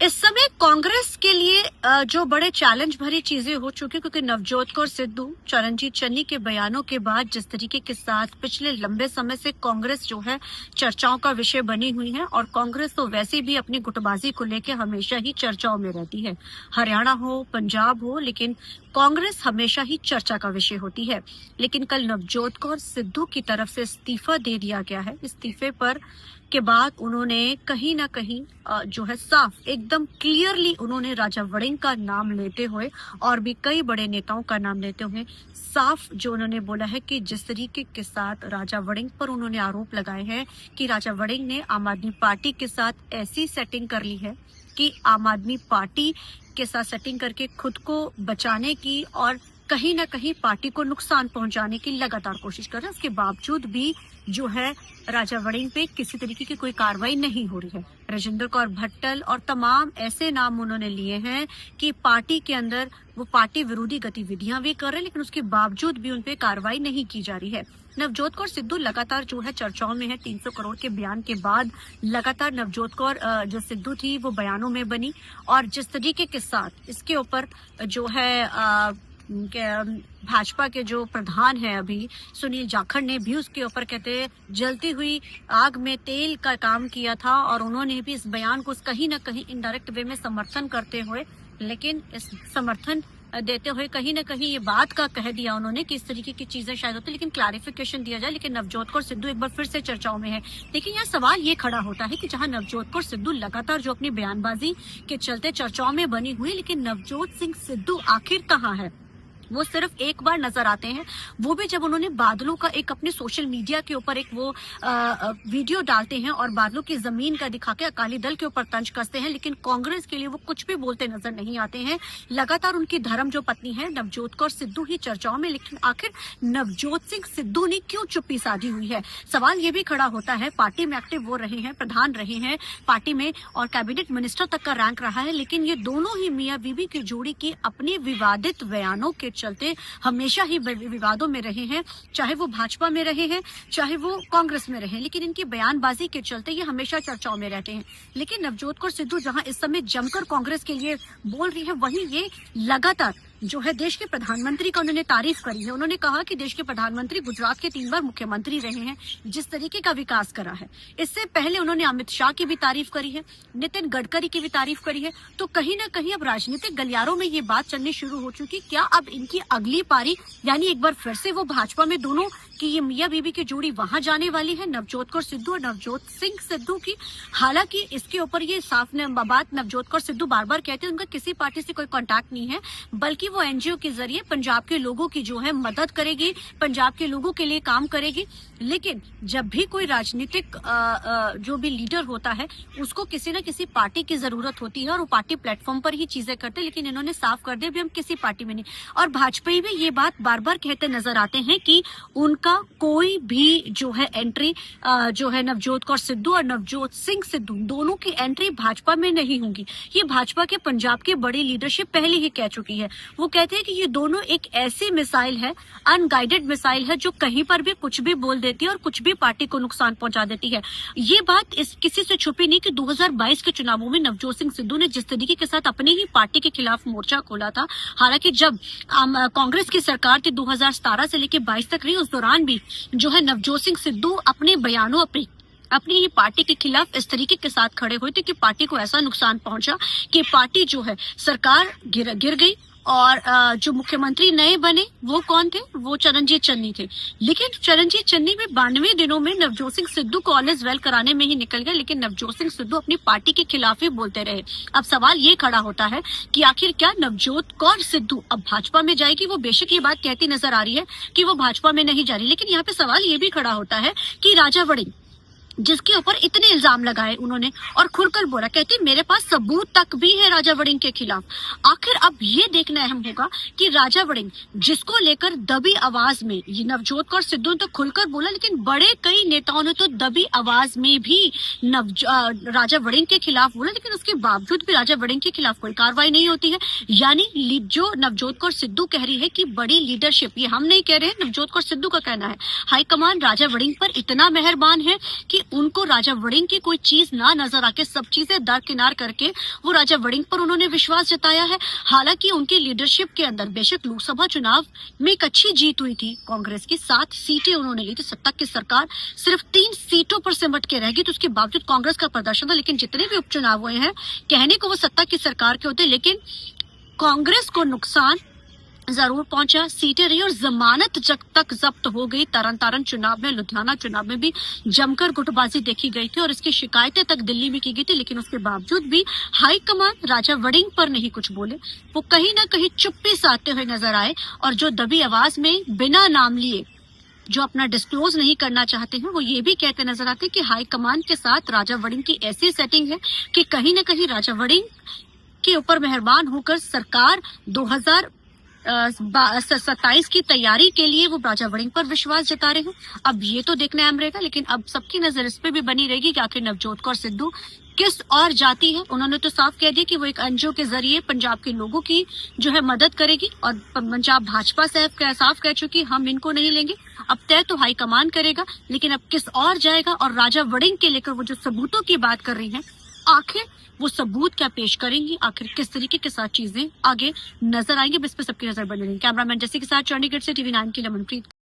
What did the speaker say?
इस समय कांग्रेस के लिए जो बड़े चैलेंज भरी चीजें हो चुकी, क्योंकि नवजोत कौर सिद्धू, चरणजीत चन्नी के बयानों के बाद जिस तरीके के साथ पिछले लंबे समय से कांग्रेस जो है चर्चाओं का विषय बनी हुई है, और कांग्रेस तो वैसे भी अपनी गुटबाजी को लेकर हमेशा ही चर्चाओं में रहती है। हरियाणा हो, पंजाब हो, लेकिन कांग्रेस हमेशा ही चर्चा का विषय होती है। लेकिन कल नवजोत कौर सिद्धू की तरफ से इस्तीफा दे दिया गया है। इस्तीफे पर के बाद उन्होंने कहीं ना कहीं जो है साफ एकदम क्लियरली उन्होंने राजा वड़िंग का नाम लेते हुए और भी कई बड़े नेताओं का नाम लेते हुए साफ जो उन्होंने बोला है कि जिस तरीके के साथ राजा वड़िंग पर उन्होंने आरोप लगाए हैं कि राजा वड़िंग ने आम आदमी पार्टी के साथ ऐसी सेटिंग कर ली है कि आम आदमी पार्टी के साथ सेटिंग करके खुद को बचाने की और कहीं ना कहीं पार्टी को नुकसान पहुंचाने की लगातार कोशिश कर रहे हैं। उसके बावजूद भी जो है राजा वड़िंग पे किसी तरीके की कोई कार्रवाई नहीं हो रही है। राजेंद्र कौर भट्टल और तमाम ऐसे नाम उन्होंने लिए हैं कि पार्टी के अंदर वो पार्टी विरोधी गतिविधियां भी कर रहे हैं, लेकिन उसके बावजूद भी उनपे कार्रवाई नहीं की जा रही है। नवजोत कौर सिद्धू लगातार जो है चर्चाओं में है। 300 करोड़ के बयान के बाद लगातार नवजोत कौर जो सिद्धू थी वो बयानों में बनी, और जिस तरीके के साथ इसके ऊपर जो है भाजपा के जो प्रधान है अभी सुनील जाखड़ ने भी उसके ऊपर कहते जलती हुई आग में तेल का काम किया था, और उन्होंने भी इस बयान को कहीं ना कहीं इनडायरेक्ट वे में समर्थन करते हुए, लेकिन इस समर्थन देते हुए कहीं ना कहीं ये बात का कह दिया उन्होंने कि इस तरीके की चीजें शायद होती, लेकिन क्लैरिफिकेशन दिया जाए। लेकिन नवजोत कौर सिद्धू एक बार फिर से चर्चाओं में है। लेकिन यहाँ सवाल ये खड़ा होता है कि जहां नवजोत कौर सिद्धू लगातार जो अपनी बयानबाजी के चलते चर्चाओं में बनी हुई, लेकिन नवजोत सिंह सिद्धू आखिर कहाँ है? वो सिर्फ एक बार नजर आते हैं, वो भी जब उन्होंने बादलों का एक अपने सोशल मीडिया के ऊपर एक वो वीडियो डालते हैं और बादलों की जमीन का दिखा के अकाली दल के ऊपर तंज कसते हैं, लेकिन कांग्रेस के लिए वो कुछ भी बोलते नजर नहीं आते हैं। लगातार उनकी धर्म जो पत्नी है नवजोत कौर सिद्धू ही चर्चाओं में, लेकिन आखिर नवजोत सिंह सिद्धू ने क्यों चुप्पी साधी हुई है? सवाल ये भी खड़ा होता है। पार्टी में एक्टिव वो रहे हैं, प्रधान रहे हैं पार्टी में, और कैबिनेट मिनिस्टर तक का रैंक रहा है, लेकिन ये दोनों ही मियां बीवी की जोड़ी की अपने विवादित बयानों के चलते हमेशा ही विवादों में रहे हैं, चाहे वो भाजपा में रहे हैं चाहे वो कांग्रेस में रहे, लेकिन इनकी बयानबाजी के चलते ये हमेशा चर्चाओं में रहते हैं। लेकिन नवजोत कौर सिद्धू जहां इस समय जमकर कांग्रेस के लिए बोल रही है, वहीं ये लगातार जो है देश के प्रधानमंत्री का उन्होंने तारीफ करी है। उन्होंने कहा कि देश के प्रधानमंत्री गुजरात के 3 बार मुख्यमंत्री रहे हैं, जिस तरीके का विकास करा है। इससे पहले उन्होंने अमित शाह की भी तारीफ करी है, नितिन गडकरी की भी तारीफ करी है। तो कहीं ना कहीं अब राजनीतिक गलियारों में ये बात चलनी शुरू हो चुकी, क्या अब इनकी अगली पारी, यानी एक बार फिर से वो भाजपा में दोनों कि ये मियां बीबी की जोड़ी वहां जाने वाली है, नवजोत कौर सिद्धू और नवजोत सिंह सिद्धू की। हालांकि इसके ऊपर ये साफ बात नवजोत कौर सिद्धू बार बार कहते हैं उनका किसी पार्टी से कोई कांटेक्ट नहीं है, बल्कि वो एनजीओ के जरिए पंजाब के लोगों की जो है मदद करेगी, पंजाब के लोगों के लिए काम करेगी। लेकिन जब भी कोई राजनीतिक जो भी लीडर होता है उसको किसी न किसी पार्टी की जरूरत होती है, और वो पार्टी प्लेटफॉर्म पर ही चीजें करते हैं। लेकिन इन्होंने साफ कर दिया भी हम किसी पार्टी में नहीं, और भाजपा भी ये बात बार बार कहते नजर आते हैं कि उनका कोई भी जो है एंट्री जो है नवजोत कौर सिद्धू और नवजोत सिंह सिद्धू दोनों की एंट्री भाजपा में नहीं होंगी। ये भाजपा के पंजाब के बड़ी लीडरशिप पहले ही कह चुकी है। वो कहते हैं कि ये दोनों एक ऐसी मिसाइल है, अनगाइडेड मिसाइल है, जो कहीं पर भी कुछ भी बोल देती है और कुछ भी पार्टी को नुकसान पहुंचा देती है। ये बात इस किसी से छुपी नहीं कि 2022 के चुनावों में नवजोत सिंह सिद्धू ने जिस तरीके के साथ अपनी ही पार्टी के खिलाफ मोर्चा खोला था, हालांकि जब कांग्रेस की सरकार थी 2017 से लेकर 22 तक रही, उस दौरान भी जो है नवजोत सिंह सिद्धू अपने बयानों अपनी ही पार्टी के खिलाफ इस तरीके के साथ खड़े हुए थे कि पार्टी को ऐसा नुकसान पहुंचा कि पार्टी जो है सरकार गिर गई, और जो मुख्यमंत्री नए बने वो कौन थे? वो चरणजीत चन्नी थे। लेकिन चरणजीत चन्नी में 92 दिनों में नवजोत सिंह सिद्धू को ऑल इज वेल कराने में ही निकल गए, लेकिन नवजोत सिंह सिद्धू अपनी पार्टी के खिलाफ ही बोलते रहे। अब सवाल ये खड़ा होता है कि आखिर क्या नवजोत कौर सिद्धू अब भाजपा में जाएगी? वो बेशक ये बात कहती नजर आ रही है कि वो भाजपा में नहीं जा रही, लेकिन यहाँ पे सवाल ये भी खड़ा होता है कि राजा वड़िंग जिसके ऊपर इतने इल्जाम लगाए उन्होंने और खुलकर बोला, कहती मेरे पास सबूत तक भी है राजा वड़िंग के खिलाफ। आखिर अब ये देखना अहम होगा कि राजा वड़िंग जिसको लेकर दबी आवाज में, ये नवजोत कौर सिद्धू ने तो खुलकर बोला, लेकिन बड़े कई नेताओं ने तो दबी आवाज में भी राजा वड़िंग के खिलाफ बोला, लेकिन उसके बावजूद भी राजा वड़िंग के खिलाफ कोई कार्रवाई नहीं होती है। यानी जो नवजोत कौर सिद्धू कह रही है कि बड़ी लीडरशिप, ये हम नहीं कह रहे हैं, नवजोत कौर सिद्धू का कहना है, हाईकमान राजा वड़िंग पर इतना मेहरबान है कि उनको राजा वड़िंग की कोई चीज ना नजर आके सब चीजें दरकिनार करके वो राजा वड़िंग पर उन्होंने विश्वास जताया है। हालांकि उनकी लीडरशिप के अंदर बेशक लोकसभा चुनाव में एक अच्छी जीत हुई थी कांग्रेस की, 7 सीटें उन्होंने ली थी, सत्ता की सरकार सिर्फ 3 सीटों पर सिमट के रह गई, तो उसके बावजूद कांग्रेस का प्रदर्शन था। लेकिन जितने भी उपचुनाव हुए हैं, कहने को वो सत्ता की सरकार के होते, लेकिन कांग्रेस को नुकसान जरूर पहुंचा, सीटें रही और जमानत जब तक जब्त हो गई। तरन चुनाव में, लुधियाना चुनाव में भी जमकर गुटबाजी देखी गई थी और इसकी शिकायतें तक दिल्ली में की गई थी। लेकिन उसके बावजूद भी हाईकमान राजा वड़िंग पर नहीं कुछ बोले, वो कहीं ना कहीं चुप्पी साधते हुए नजर आए और जो दबी आवाज में बिना नाम लिए जो अपना डिस्क्लोज नहीं करना चाहते हैं, वो ये भी कहते नजर आते हैं कि हाईकमान के साथ राजा वड़िंग की ऐसी सेटिंग है कि कहीं ना कहीं राजा वड़िंग के ऊपर मेहरबान होकर सरकार 2027 की तैयारी के लिए वो राजा वड़िंग पर विश्वास जता रहे हैं। अब ये तो देखना अहम रहेगा, लेकिन अब सबकी नजर इस पे भी बनी रहेगी कि आखिर नवजोत कौर सिद्धू किस और जाती है। उन्होंने तो साफ कह दिया कि वो एक एनजीओ के जरिए पंजाब के लोगों की जो है मदद करेगी और पंजाब भाजपा साफ कह चुकी हम इनको नहीं लेंगे। अब तय तो हाईकमान करेगा, लेकिन अब किस और जाएगा और राजा वड़िंग के लेकर वो जो सबूतों की बात कर रही है, आखिर वो सबूत क्या पेश करेंगी, आखिर किस तरीके के साथ चीजें आगे नजर आएंगी, इस पर सबकी नजर बनी रहेगी। कैमरामैन जैसे के साथ चंडीगढ़ से TV9 की लिए मनप्रीत।